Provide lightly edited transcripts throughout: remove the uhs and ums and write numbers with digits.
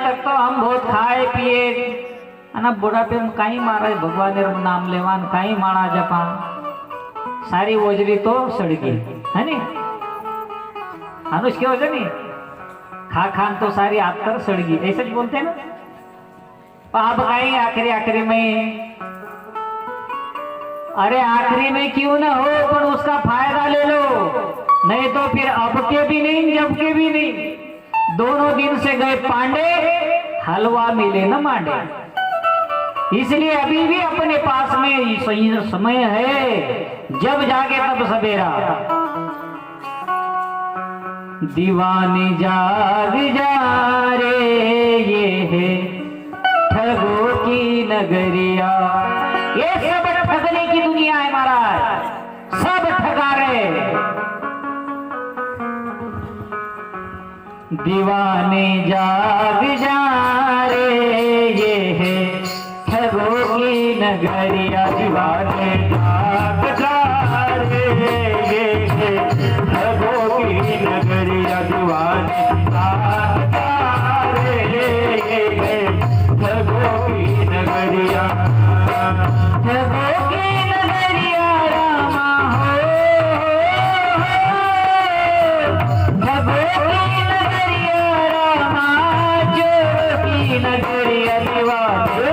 तक तो हम बहुत खाए पिए અને बुढ़ापे में कहीं महाराज भगवान नाम लेवान कहीं माड़ा जपा सारी ओजरी तो सड़ गई है नी अनुष क्या हो नी खा खान तो सारी आतर सड़ गई ऐसे बोलते हैं ना। अब कहीं आखिरी आखिरी में अरे आखिरी में क्यों ना हो पर उसका फायदा ले लो नहीं तो फिर अब के भी नहीं जब के भी नहीं। दोनों दिन से गए पांडे हलवा मिले न मांडे। इसलिए अभी भी अपने पास में सही समय है जब जागे तब सवेरा। दीवानी जाग जा रे ये है ठगों की नगरिया। ये सब ठगने की दुनिया है महाराज सब ठगा रहे। दीवाने जाग जा रे ये है ठगों की नगरिया। दीवाने जाग जा रे ये है ठगों की नगरिया। दीवाने जाग जा रे ये है ठगों की नगरिया। ठगों की नगरिया रामा हो ठगों की नगरिया रामा चोर की नगरिया। दीवाने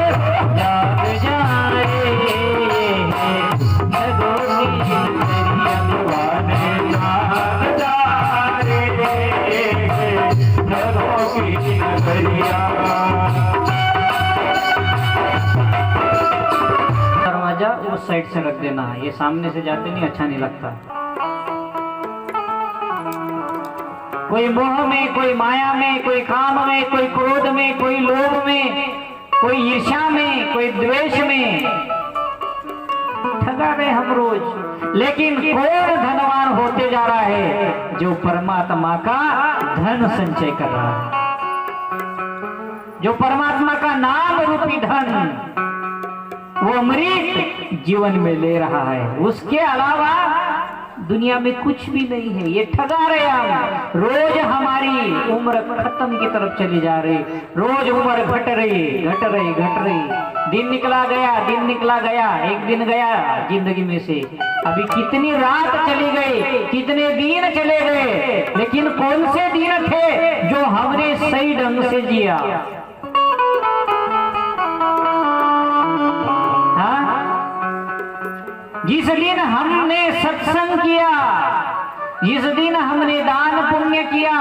जाग जा रे ठगों की नगरिया। दीवाने जाग जा रे ठगों की नगरिया। उस साइड से रख देना ये सामने से जाते नहीं अच्छा नहीं लगता। कोई मोह में कोई माया में कोई काम में कोई क्रोध में कोई लोभ में कोई ईर्ष्या में कोई द्वेष में ठगा रहे हम रोज। लेकिन कौन धनवान होते जा रहा है जो परमात्मा का धन संचय कर रहा है जो परमात्मा का नाम रूपी धन वो अमृत जीवन में ले रहा है। उसके अलावा दुनिया में कुछ भी नहीं है। ये ठगा रहे हम रोज हमारी उम्र खत्म की तरफ चली जा रही। रोज उम्र घट रही। दिन निकला गया एक दिन गया जिंदगी में से। अभी कितनी रात चली गई कितने दिन चले गए लेकिन कौन से दिन थे जो हमने सही ढंग से जिया। जिस दिन हमने सत्संग किया जिस दिन हमने दान पुण्य किया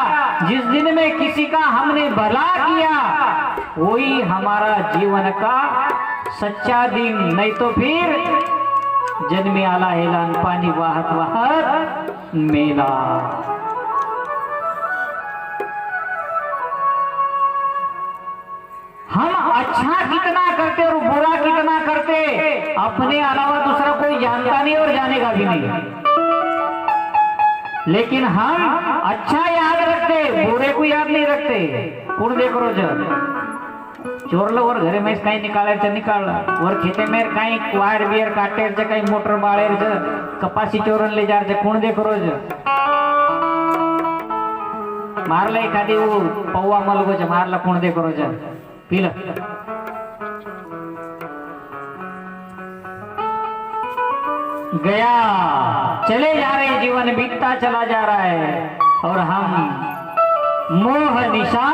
जिस दिन में किसी का हमने भला किया वही हमारा जीवन का सच्चा दिन। नहीं तो फिर जन्मे आला हेलान पानी वाहत वाहत मेला। हम अच्छा कितना करते और बुरा कितना करते अपने अलावा दूसरा कोई जानता नहीं और जानेगा भी नहीं। लेकिन हम अच्छा याद रखते बुरे को याद नहीं रखते। कौन देख रो चोरलो और घरे में कहीं निकाले निकाल और खेते में कहीं वायर बियर काटे कहीं मोटर बाड़े कपासी चोरन ले जा कौन देख रोज मारला एखादी वो पौवा मलगो मारला कौन देख रोज पीला। गया चले जा रहे जीवन बीतता चला जा रहा है और हम मोह निशा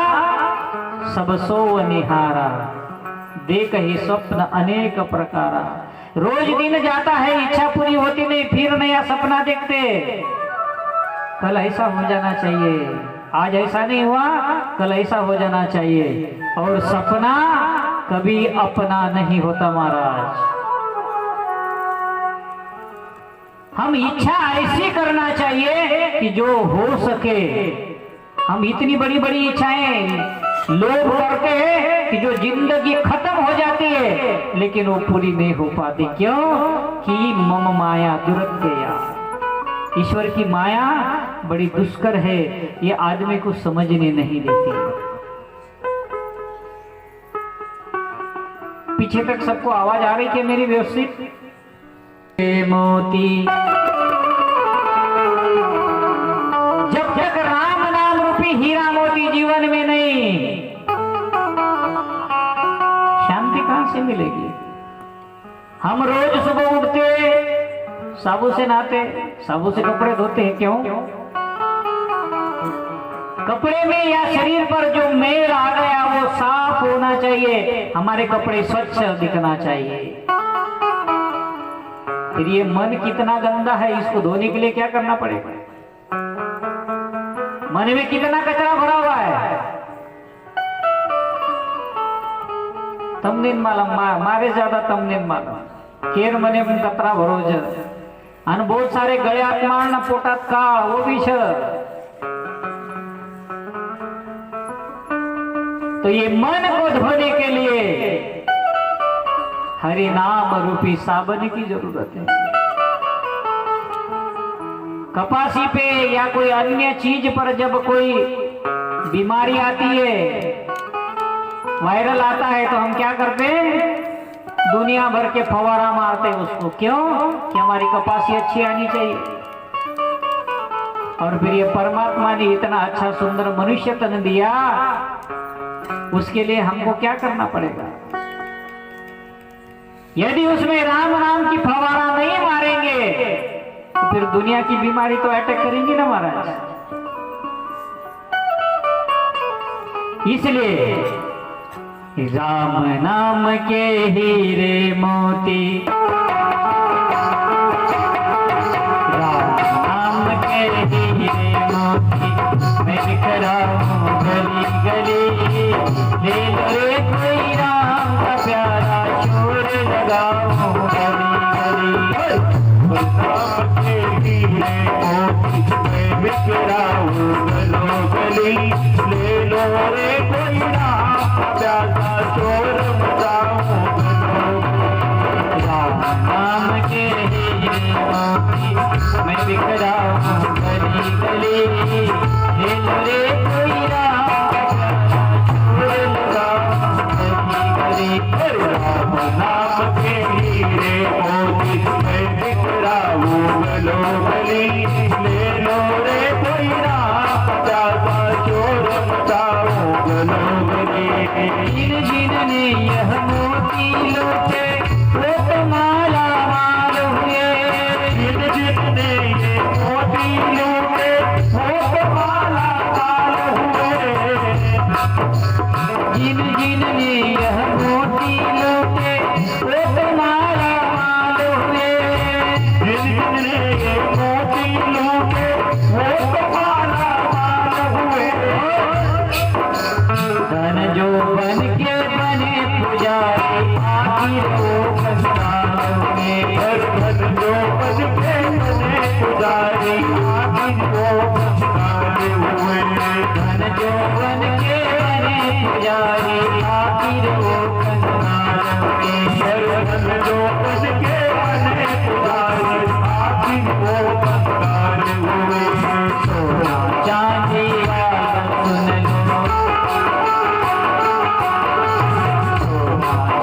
सब सो निहारा देख ही स्वप्न अनेक प्रकारा। रोज दिन जाता है इच्छा पूरी होती नहीं फिर नया सपना देखते। कल ऐसा हो जाना चाहिए आज ऐसा नहीं हुआ कल ऐसा हो जाना चाहिए। और सपना कभी अपना नहीं होता महाराज। हम इच्छा ऐसी करना चाहिए कि जो हो सके। हम इतनी बड़ी बड़ी इच्छाएं लोग करते हैं कि जो जिंदगी खत्म हो जाती है लेकिन वो पूरी नहीं हो पाती। क्यों कि मम माया दुरत्यया। ईश्वर की माया बड़ी दुष्कर है ये आदमी को समझने नहीं देती। पीछे तक सबको आवाज आ रही है मेरी व्यवस्थित। मोती जब तक राम नाम रूपी हीरा मोती जीवन में नहीं मिलेगी। हम रोज सुबह उठते, साबुन से नहाते, साबुन से कपड़े धोते हैं, क्यों? कपड़े में या शरीर पर जो मैल आ गया वो साफ होना चाहिए, हमारे कपड़े स्वच्छ दिखना चाहिए। फिर ये मन कितना गंदा है, इसको धोने के लिए क्या करना पड़ेगा? मन में कितना कचरा भरा हुआ है। तमनेन मालूम, मारे ज्यादा तमनेन मालूम केर मने पण कचरा भरो छ आणि बहुत सारे गळ्यात माळ ना पोटात काळ वो भी छ। तो ये मन को धोने के लिए हरि नाम रूपी साबन की जरूरत है। कपासी पे या कोई अन्य चीज पर जब कोई बीमारी आती है, वायरल आता है, तो हम क्या करते हैं? दुनिया भर के फवारा मारते हैं उसको, क्यों? कि हमारी कपासी अच्छी आनी चाहिए। और फिर ये परमात्मा ने इतना अच्छा सुंदर मनुष्य तन दिया, उसके लिए हमको क्या करना पड़ेगा? यदि उसमें राम नाम की फवारा नहीं मारेंगे तो फिर दुनिया की बीमारी तो अटैक करेंगी ना महाराज। इसलिए राम नाम के हीरे मोती, राम नाम के हीरे मोती मैं बिखराऊं गली गली, ले लो कोई राम का प्यारा शोर लगाऊं गली गली। राम के हीरे मोती मैं बिखराऊं गलो गली, ले लो रे कोई राम का प्यारा शोर मचाऊं गलो गली। राम नाम के हीरे मोती मैं बिखराऊं गली गली, ले लो रे कोई राम का प्यारा शोर लगाऊं गली गली। राम नाम के हीरे मोती मैं बिखराऊं गलो गली, ले लो रे कोई राम का प्यारा शोर मचाऊं गलो गली। जिन जिनने यह मोती लूटे वो तो माला माल हुए, जिन जिनने ये मोती लूटे वो तो माला माल हुए। जिन जिनने यह मोती लूटे वो तो माला माल हुए। जिन जिनने ये मोती लूटे वो तो माला माल हुए। धन जो बन के बने पुजारी आखिर वो कंगाल हुए। धन जो बन के बने पुजारी आखिर वो कंगाल हुए। धन जो बन के बने पुजारी आखिर वो कंगाल हुए। धन जो बन के बने पुजारी आखिर वो कंगाल हुए। सोना चांदी वालों सुन लो,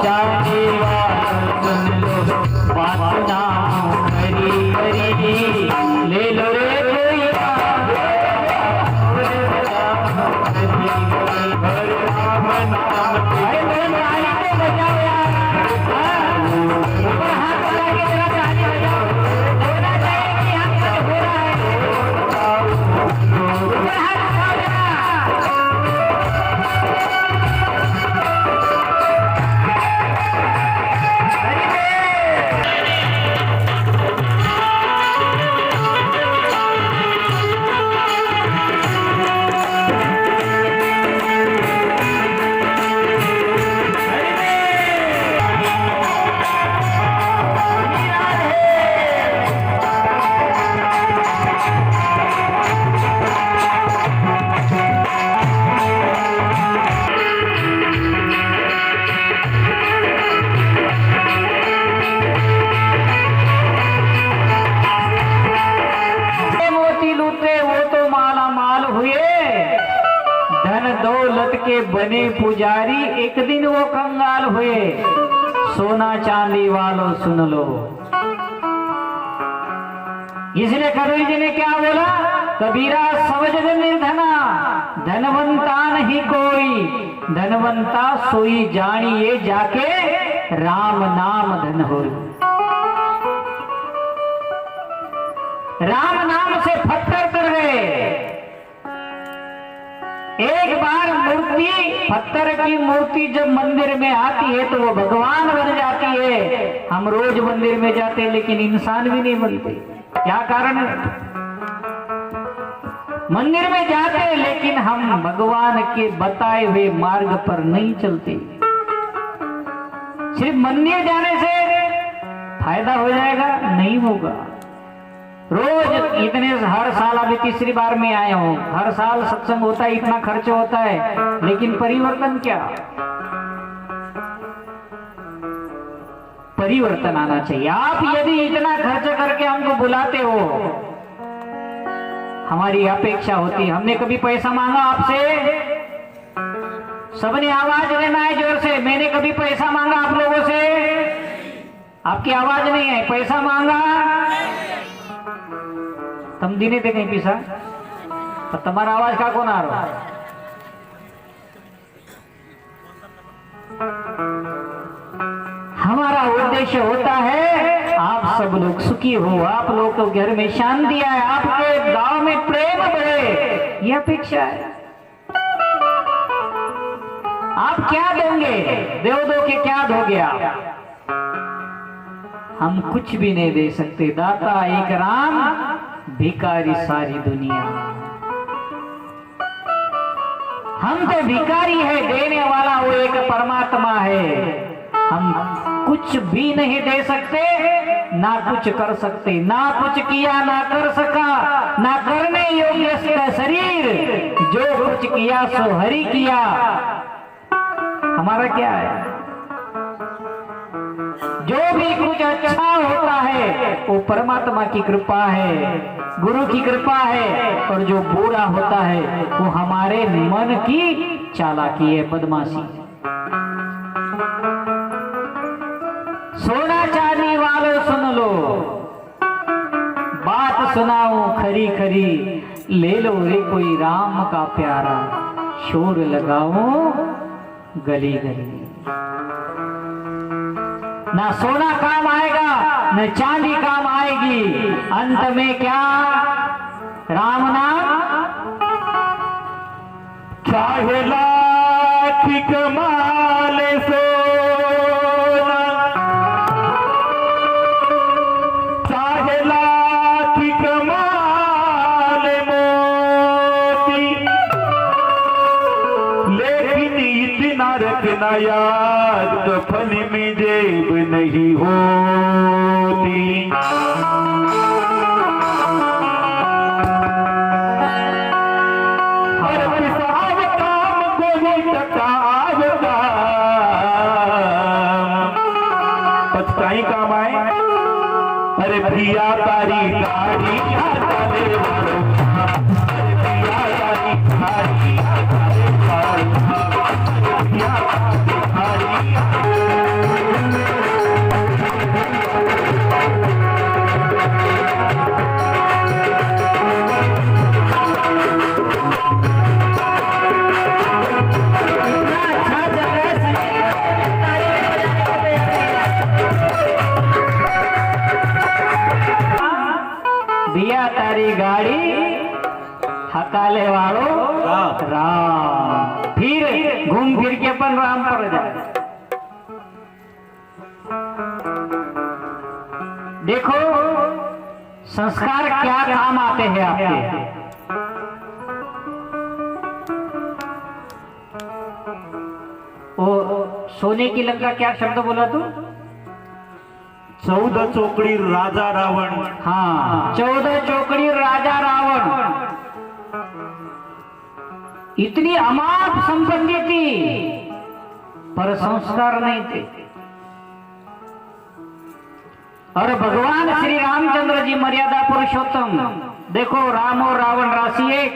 चांदी वालों सुन लो, बात ना हरी हरी, ले लो रे कोई राम, हरे राम नाम के अरे मेरे ताली पे बजाओ यार, ऊपर हाथ लगा के जरा ताली बजाओ, होना चाहिए कि हम सब हो रहा है, ऊपर हाथ उठाओ जरा। दौलत के बने पुजारी एक दिन वो कंगाल हुए। सोना चांदी वालों सुन लो, इसलिए कबीर जी ने क्या बोला? कबीरा समझ दे निर्धना, धनवंता नहीं कोई, धनवंता सोई जानिए जाके राम नाम धन हो। राम नाम से पत्थर तर गए। एक बार मूर्ति, पत्थर की मूर्ति जब मंदिर में आती है तो वो भगवान बन जाती है। हम रोज मंदिर में जाते हैं लेकिन इंसान भी नहीं बनते। क्या कारण है? मंदिर में जाते हैं लेकिन हम भगवान के बताए हुए मार्ग पर नहीं चलते। सिर्फ मंदिर जाने से फायदा हो जाएगा? नहीं होगा। रोज इतने, हर साल अभी तीसरी बार में आया हूं, हर साल सत्संग होता है, इतना खर्च होता है, लेकिन परिवर्तन क्या? परिवर्तन आना चाहिए। आप यदि इतना खर्च करके हमको बुलाते हो, हमारी अपेक्षा होती है। हमने कभी पैसा मांगा आपसे? सबने आवाज लेना है जोर से। मैंने कभी पैसा मांगा आप लोगों से? आपकी आवाज नहीं है। पैसा मांगा? तम दिने थे कहीं पैसा, तो तुम्हारा आवाज का कौन आ रहा है? हमारा उद्देश्य होता है आप सब लोग सुखी हो, आप लोग को घर में शांति आए, आपके गांव में प्रेम बढ़े, यह अपेक्षा है। आप क्या दोगे? देव दो के क्या दोगे आप? हम कुछ भी नहीं दे सकते। दाता एक राम, भिखारी सारी दुनिया। हम तो भिखारी है, देने वाला वो एक परमात्मा है। हम कुछ भी नहीं दे सकते, ना कुछ कर सकते, ना कुछ किया ना कर सका, ना करने योग्य इसका शरीर। जो कुछ किया सो हरि किया। हमारा क्या है? जो भी कुछ अच्छा होता है वो परमात्मा की कृपा है, गुरु की कृपा है, और जो बुरा होता है वो हमारे मन की चालाकी है, बदमाशी। सोना चांदी वालों सुन लो, बात सुनाऊं खरी खरी, ले लो रे कोई राम का प्यारा, शोर लगाओ गली गली। ना सोना काम आएगा, न चांदी काम आएगी, अंत में क्या? राम नाम। चाहे लाख कमाल सोना, चाहे लाख कमाल मोती, लेकिन इतना रखना याद, कफन में जेब नहीं होती। हर पिसाब काम को ही टटाव काम, पछताई काम आए। अरे प्रिया तारी गाड़ी आले वालों, अरे प्रिया तारी गाड़ी आले वालों, प्रिया तारी दिया तारी गाड़ी हकाले वालों राम। फिर घूम फिर के अपन राम पर जाए। देखो संस्कार क्या काम आते हैं आपके। वो सोने की लंका क्या शब्द बोला तू? 14 चोकड़ी राजा रावण। हाँ, 14 चौकड़ी राजा रावण। इतनी अमाप संपत्ति थी पर संस्कार नहीं थे। और भगवान श्री रामचंद्र जी मर्यादा पुरुषोत्तम, देखो राम और रावण राशि एक,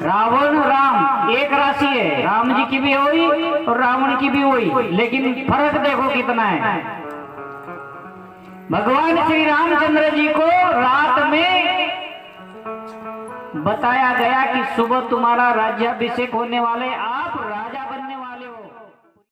रावण राम एक राशि है। राम जी की भी हुई और रावण की भी हुई, लेकिन फर्क देखो कितना है। भगवान श्री रामचंद्र जी को रात में बताया गया कि सुबह तुम्हारा राज्याभिषेक होने वाले, आप राजा